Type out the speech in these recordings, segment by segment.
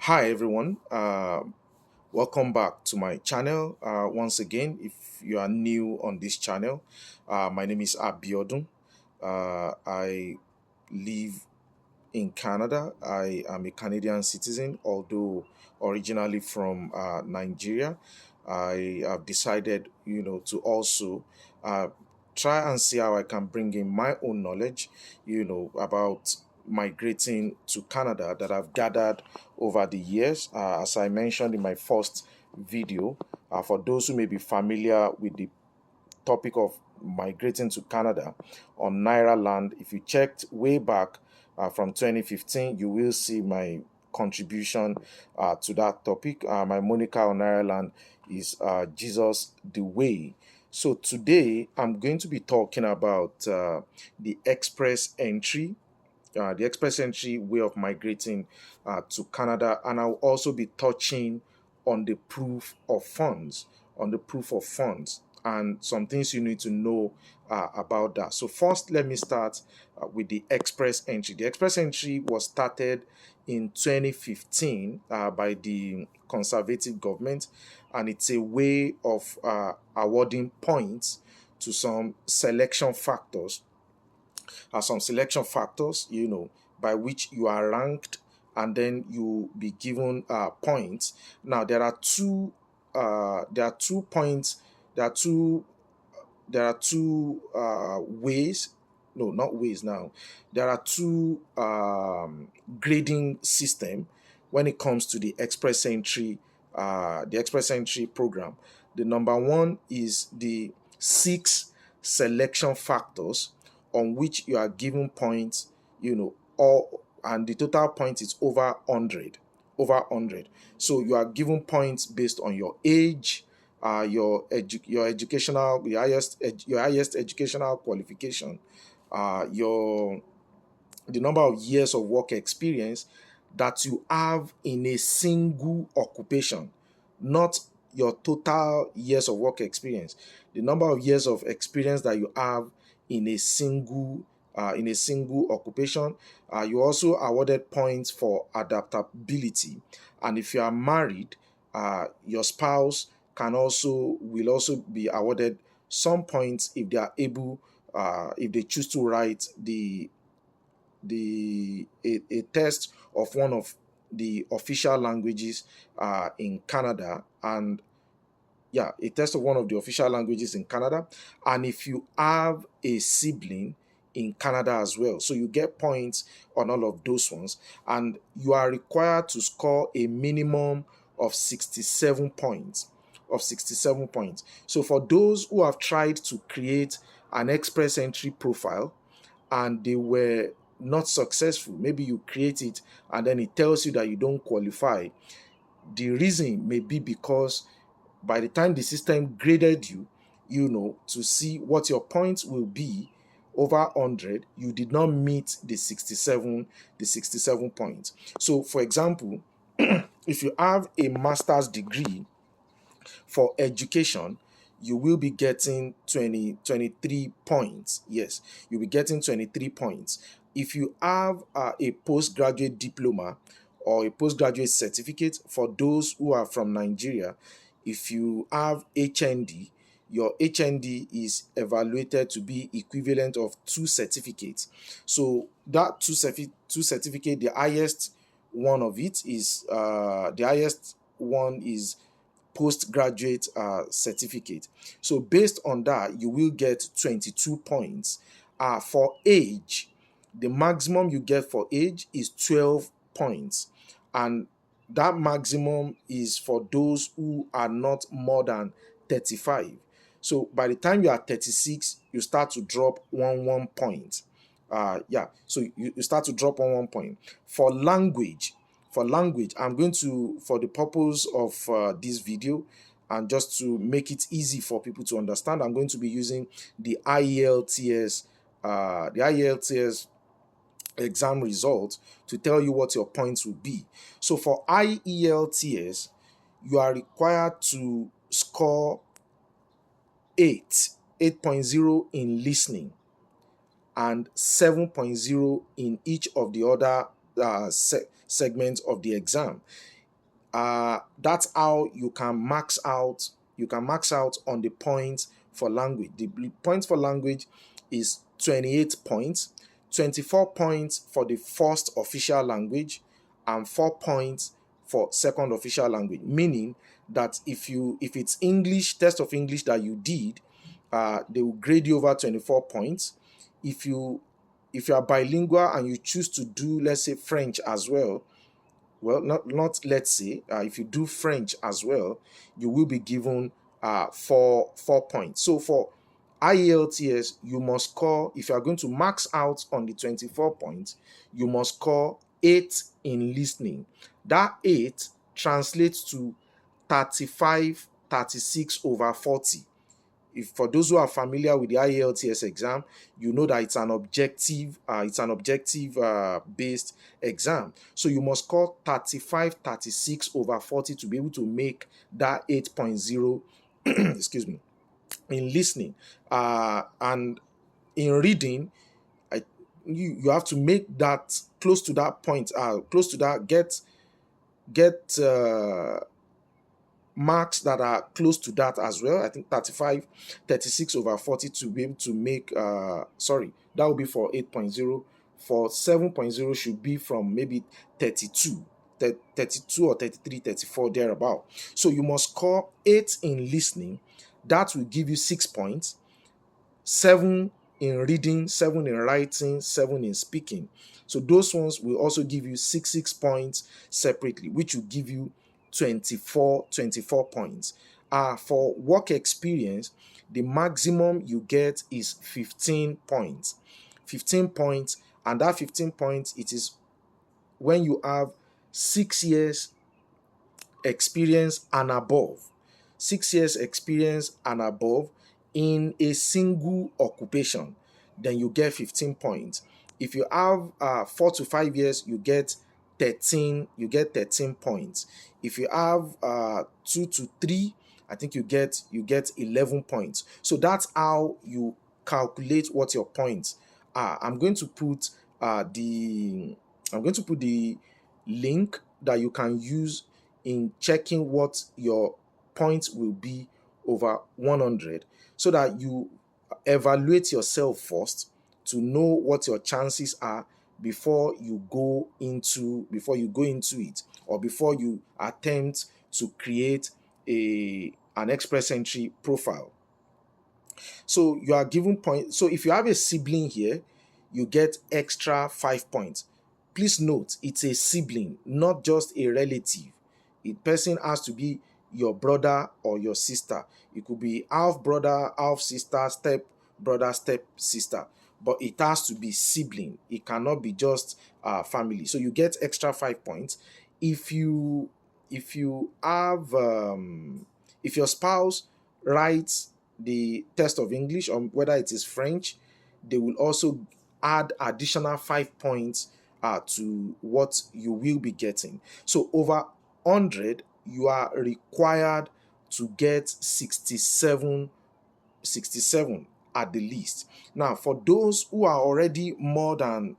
Hi everyone, welcome back to my channel. Once again, if you are new on this channel, my name is Abiodun. I live in Canada. I am a Canadian citizen, although originally from Nigeria. I have decided, to also uh, try and see how I can bring in my own knowledge, about migrating to Canada that I've gathered over the years. As I mentioned in my first video, for those who may be familiar with the topic of migrating to Canada on Naira Land. If you checked way back from 2015, you will see my contribution to that topic. My Monica on Naira Land is Jesus the Way. So today I'm going to be talking about the express entry way of migrating to Canada, and I'll also be touching on the proof of funds, and some things you need to know about that. So first, let me start with the express entry. The express entry was started in 2015 by the conservative government, and it's a way of awarding points to some selection factors, by which you are ranked and then you be given points. Now there are 2 points, there are two ways. No, not ways now. There are two grading system when it comes to the express entry program. The number one is the six selection factors on which you are given points, all, and the total point is over 100. So you are given points based on your age, your educational, your highest educational qualification, your the number of years of work experience that you have in a single occupation, not your total years of work experience. The number of years of experience that you have in a single occupation. You also awarded points for adaptability, and if you are married, your spouse will also be awarded some points if they are able, if they choose to write a test of one of the official languages in Canada, and yeah, a test of one of the official languages in Canada. And if you have a sibling in Canada as well, so you get points on all of those ones, and you are required to score a minimum of 67 points. So for those who have tried to create an express entry profile and they were not successful, maybe you create it and then it tells you that you don't qualify. The reason may be because by the time the system graded you, to see what your points will be over 100, you did not meet the 67 points. So for example, if you have a master's degree for education, you will be getting 23 points. Yes, you'll be getting 23 points. If you have a postgraduate diploma or a postgraduate certificate, for those who are from Nigeria, if you have HND, your HND is evaluated to be equivalent of two certificates. So that two certificate, the highest one is postgraduate certificate. So based on that, you will get 22 points. For age, the maximum you get for age is 12 points. And that maximum is for those who are not more than 35. So by the time you are 36, you start to drop one point. So you start to drop on 1 point. For language, I'm going to, for the purpose of this video, and just to make it easy for people to understand, I'm going to be using the IELTS exam result to tell you what your points will be. So for IELTS, you are required to score 8.0 in listening and 7.0 in each of the other segment of the exam. That's how you can max out. You can max out on the points for language. The points for language is 28 points, 24 points for the first official language, and 4 points for second official language. Meaning that if it's English, test of English that you did, they will grade you over 24 points. If you are bilingual and you choose to do, let's say, French as well, well, not let's say, if you do French as well, you will be given 4 points. So for IELTS, you must score, if you are going to max out on the 24 points, you must score 8 in listening. That 8 translates to 35/36 over 40. If for those who are familiar with the IELTS exam, you know that it's an objective based exam. So you must score 35/36 over 40 to be able to make that 8.0 excuse me, in listening. And in reading, you have to make that close to that point, close to that, get marks that are close to that as well. I think 35/36 over 40 to be able to make, that will be for 8.0. For 7.0 should be from maybe 32 or 33, 34, thereabout. So you must score 8 in listening. That will give you 6 points. 7 in reading, 7 in writing, 7 in speaking. So those ones will also give you 6 points separately, which will give you 24 points. For work experience, the maximum you get is 15 points. 15 points, and that 15 points, it is when you have 6 years experience and above. 6 years experience and above in a single occupation, then you get 15 points. If you have 4 to 5 years, you get 13 points. If you have 2 to 3, I think you get 11 points. So that's how you calculate what your points are. I'm going to put the link that you can use in checking what your points will be over 100, so that you evaluate yourself first to know what your chances are before you go into it, or before you attempt to create an express entry profile. So you are given points. So if you have a sibling here, you get extra 5 points. Please note, it's a sibling, not just a relative. A person has to be your brother or your sister. It could be half brother, half sister, step brother, step sister, but it has to be sibling. It cannot be just family. So you get extra 5 points. If you have if your spouse writes the test of English, or whether it is French, they will also add additional 5 points to what you will be getting. So over 100, you are required to get 67 at the least. Now, for those who are already more than,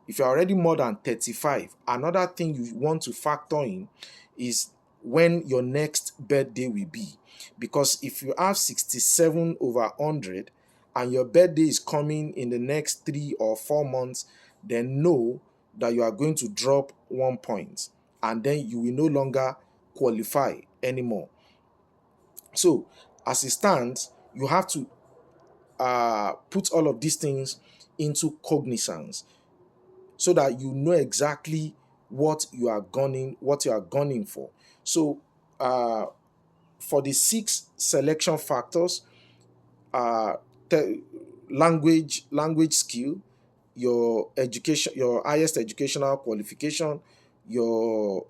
if you're already more than 35, another thing you want to factor in is when your next birthday will be. Because if you have 67 over 100 and your birthday is coming in the next 3 or 4 months, then know that you are going to drop 1 point, and then you will no longer qualify anymore. So as it stands, you have to put all of these things into cognizance, so that you know exactly what you are gunning for. So for the 6 selection factors, language skill, your education, your highest educational qualification, your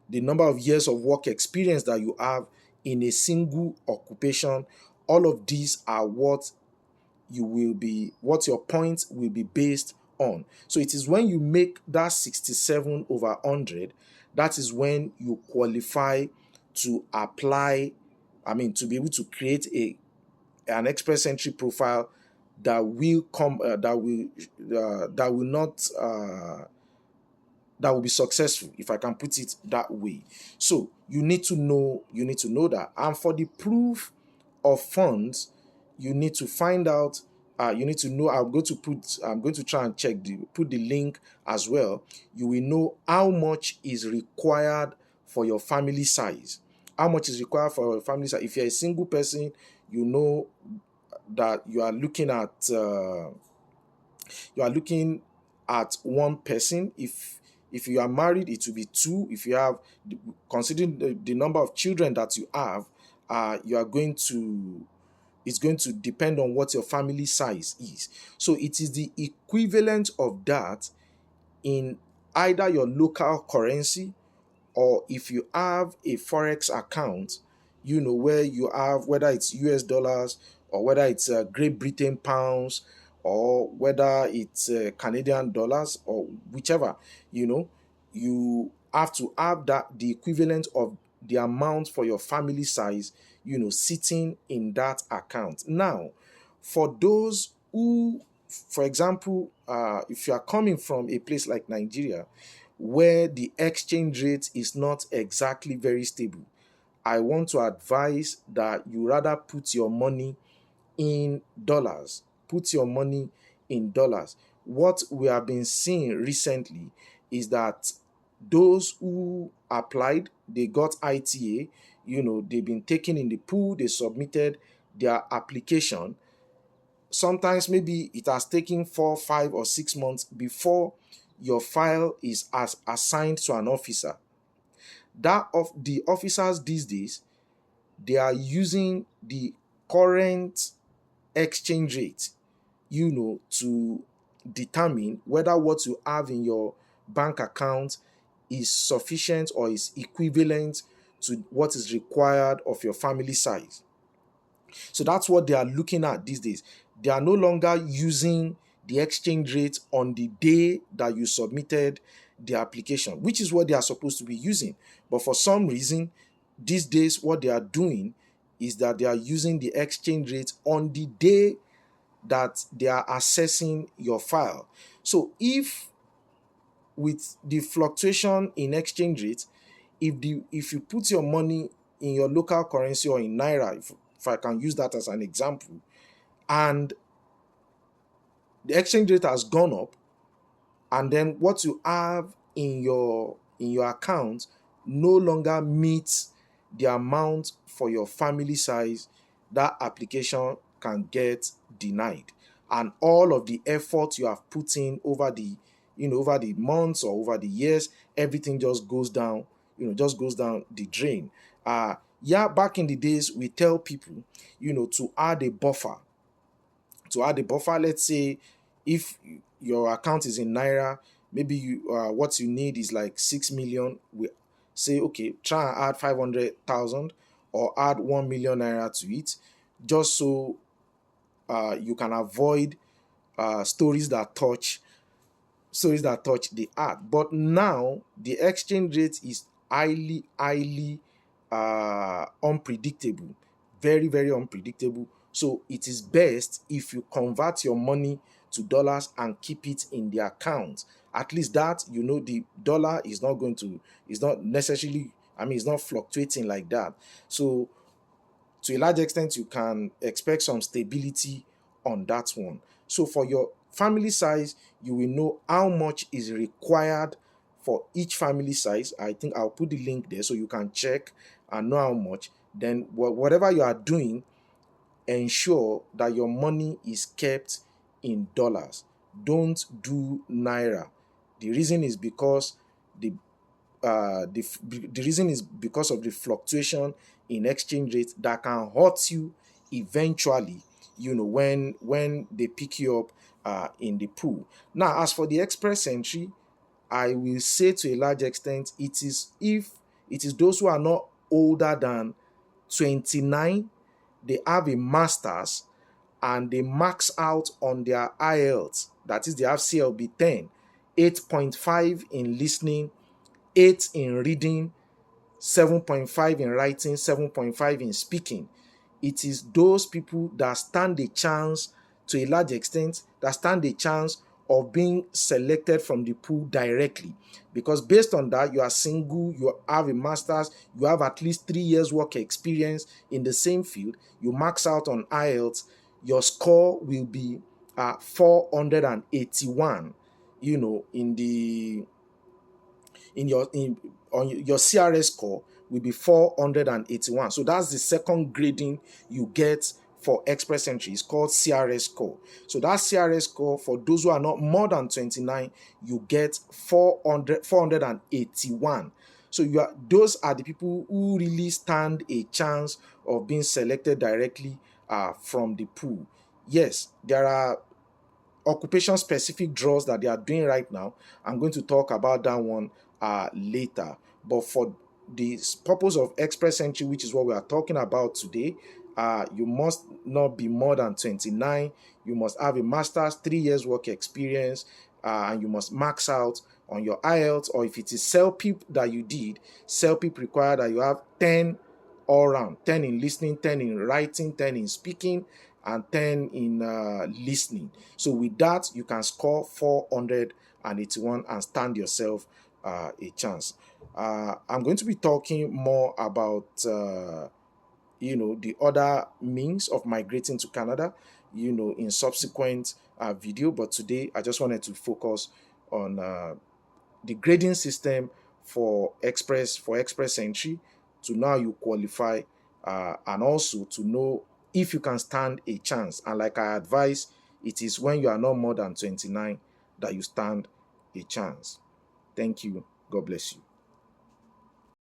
the number of years of work experience that you have in a single occupation, all of these are what your points will be based on. So it is when you make that 67 over 100, that is when you qualify to apply, to be able to create an express entry profile that will come that will not that will be successful, if I can put it that way. So you need to know that. And for the proof of funds, you need to find out, you need to know, I'm going to try and check put the link as well. You will know how much is required for your family size. How much is required for your family size? If you're a single person, you know that you are looking at one person. If you are married, it will be two. If you have, considering the number of children that you have, you are going to it's going to depend on what your family size is. So it is the equivalent of that in either your local currency, or if you have a forex account, where you have, whether it's US dollars, or whether it's Great Britain pounds, or whether it's Canadian dollars, or whichever, you have to have that the equivalent of the amount for your family size, sitting in that account. Now, for those who, for example, if you are coming from a place like Nigeria, where the exchange rate is not exactly very stable, I want to advise that you rather put your money in dollars. Put your money in dollars. What we have been seeing recently is that those who applied, they got ITA, they've been taken in the pool, they submitted their application. Sometimes maybe it has taken 4, 5, or 6 months before your file is assigned to an officer. That of the officers these days, they are using the current exchange rate, to determine whether what you have in your bank account is sufficient or is equivalent to what is required of your family size. So that's what they are looking at these days. They are no longer using the exchange rate on the day that you submitted the application, which is what they are supposed to be using. But for some reason, these days, what they are doing is that they are using the exchange rate on the day that they are assessing your file. So if, with the fluctuation in exchange rate, if you put your money in your local currency or in naira, if I can use that as an example, and the exchange rate has gone up, and then what you have in your account no longer meets the amount for your family size, that application can get denied, and all of the effort you have put in over the months or over the years, everything just goes down, just goes down the drain. Yeah, back in the days, we tell people, to add a buffer. Let's say if your account is in naira, maybe what you need is like 6 million. We say, okay, try and add 500,000 or add 1 million naira to it, just so you can avoid stories that touch the heart. But now the exchange rate is highly unpredictable, very, very unpredictable. So it is best if you convert your money to dollars and keep it in the account. At least that, the dollar is not necessarily, it's not fluctuating like that. So to a large extent, you can expect some stability on that one. So for your family size, you will know how much is required for each family size. I think I'll put the link there so you can check and know how much. Then whatever you are doing, ensure that your money is kept in dollars. Don't do naira. The reason is because the the reason is because of the fluctuation in exchange rate that can hurt you eventually, when they pick you up in the pool. Now, as for the express entry, I will say to a large extent, it is those who are not older than 29, they have a master's, and they max out on their IELTS, that is, they have CLB 10, 8.5 in listening, 8 in reading, 7.5 in writing, 7.5 in speaking. It is those people that stand a chance to a large extent that stand a chance of being selected from the pool directly, because based on that, you are single, you have a master's, you have at least 3 years work experience in the same field, you max out on IELTS, your score will be 481, in the in your in on your CRS score will be 481. So that's the second grading you get for Express Entry. It's called CRS score. So that CRS score, for those who are not more than 29, you get 481. So those are the people who really stand a chance of being selected directly from the pool. Yes, there are occupation specific draws that they are doing right now. I'm going to talk about that one later. But for the purpose of Express Entry, which is what we are talking about today, you must not be more than 29. You must have a master's, 3 years work experience, and you must max out on your IELTS. Or if it is CELPIP that you did, CELPIP require that you have 10 all round, 10 in listening, 10 in writing, 10 in speaking, and 10 in listening. So with that, you can score 481 and stand yourself a chance. I'm going to be talking more about the other means of migrating to Canada, in subsequent video. But today, I just wanted to focus on the grading system for Express Entry, to know how you qualify, and also to know if you can stand a chance. And like I advise, it is when you are not more than 29 that you stand a chance. Thank you. God bless you.